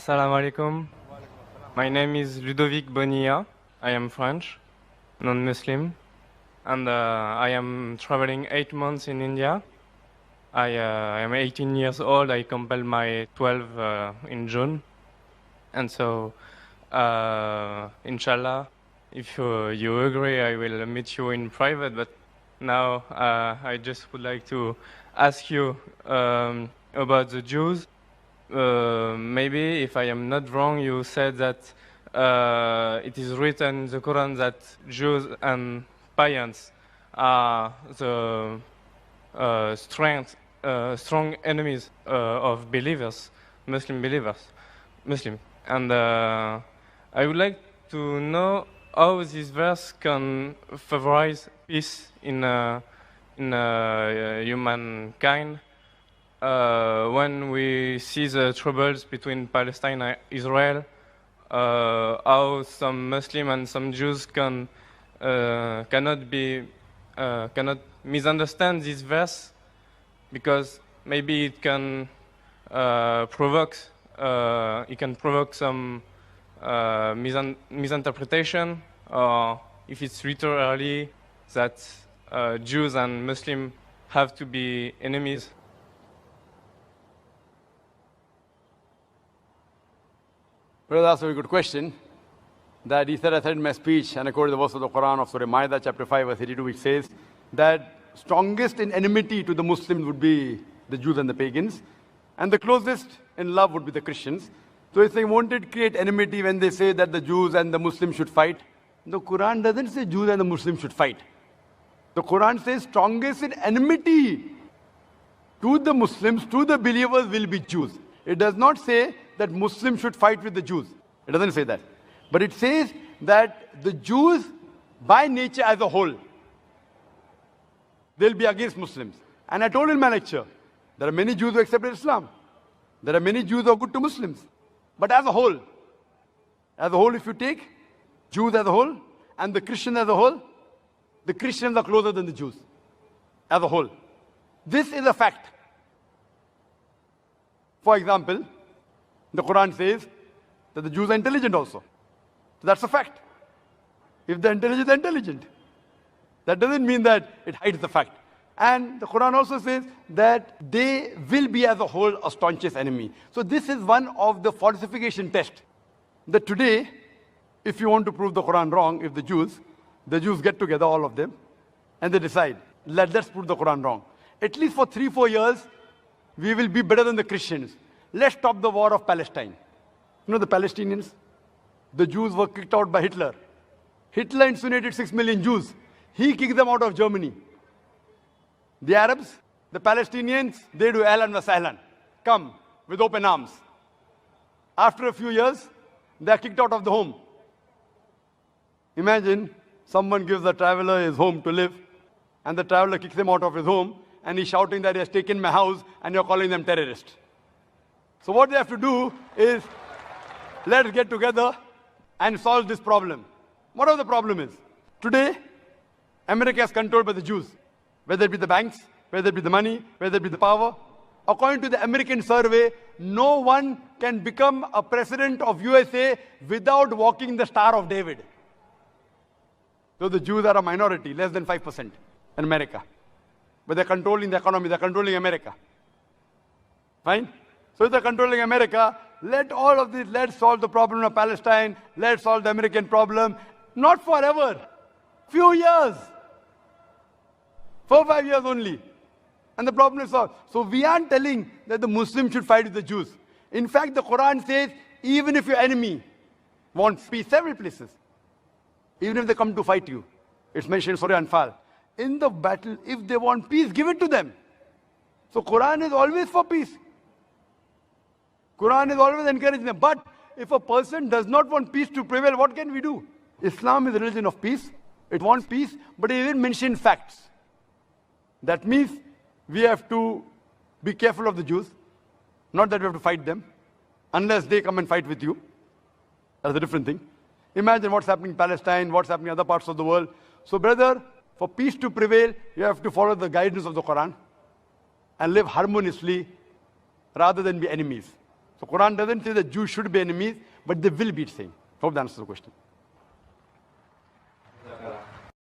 Assalamu alaikum. My name is Ludovic Bonilla. I am French, non-Muslim, and I am traveling 8 months in India. I am 18 years old. I completed my 12 in June, and so inshallah, if you agree, I will meet you in private. But now I just would like to ask you about the Jews. Maybe, if I am not wrong, you said that it is written in the Quran that Jews and pagans are the strong enemies of believers, Muslim believers, Muslim. And I would like to know how this verse can favorize peace in humankind. When we see the troubles between Palestine and Israel, how some Muslim and some Jews cannot misunderstand this verse, because maybe it can provoke some misinterpretation, or if it's literally that Jews and Muslims have to be enemies. Well, that's a very good question. That he said, I said in my speech, and I quoted the verse of the Quran of Surah Ma'idah, chapter 5, verse 82, which says that strongest in enmity to the Muslims would be the Jews and the pagans, and the closest in love would be the Christians. So if they wanted to create enmity when they say that the Jews and the Muslims should fight, the Quran doesn't say Jews and the Muslims should fight. The Quran says strongest in enmity to the Muslims, to the believers, will be Jews. It does not say that Muslims should fight with the Jews. It doesn't say that. But it says that the Jews, by nature as a whole, they'll be against Muslims. And I told in my lecture, there are many Jews who accepted Islam. There are many Jews who are good to Muslims. But as a whole, if you take Jews as a whole and the Christians as a whole, the Christians are closer than the Jews as a whole. This is a fact. For example, the Quran says that the Jews are intelligent also. So that's a fact. If they're intelligent, they're intelligent. That doesn't mean that it hides the fact. And the Quran also says that they will be as a whole a staunchest enemy. So this is one of the falsification tests. That today, if you want to prove the Quran wrong, if the Jews get together, all of them, and they decide, let's prove the Quran wrong. At least for 3-4 years, we will be better than the Christians. Let's stop the war of Palestine. You know the Palestinians? The Jews were kicked out by Hitler. Hitler incinerated 6 million Jews. He kicked them out of Germany. The Arabs, the Palestinians, they do ahlan wa sahlan. Come with open arms. After a few years, they are kicked out of the home. Imagine someone gives a traveler his home to live, and the traveler kicks him out of his home, and he's shouting that he has taken my house, and you're calling them terrorists. So what they have to do is, let's get together and solve this problem. Whatever the problem is. Today, America is controlled by the Jews. Whether it be the banks, whether it be the money, whether it be the power. According to the American survey, no one can become a president of USA without walking the Star of David. So the Jews are a minority, less than 5% in America. But they're controlling the economy, they're controlling America. Fine? So if they're controlling America, let all of this, let's solve the problem of Palestine, let's solve the American problem. Not forever. Few years. 4-5 years only. And the problem is solved. So we aren't telling that the Muslims should fight with the Jews. In fact, the Quran says, even if your enemy wants peace, several places, even if they come to fight you, it's mentioned in Surah Anfal, in the battle, if they want peace, give it to them. So Quran is always for peace. Quran is always encouraging them. But if a person does not want peace to prevail, what can we do? Islam is a religion of peace. It wants peace, but it even mentions facts. That means we have to be careful of the Jews. Not that we have to fight them, unless they come and fight with you. That's a different thing. Imagine what's happening in Palestine, what's happening in other parts of the world. So brother, for peace to prevail, you have to follow the guidance of the Quran and live harmoniously rather than be enemies. The Quran doesn't say that Jews should be enemies, but they will be the same. Hope that answers the question.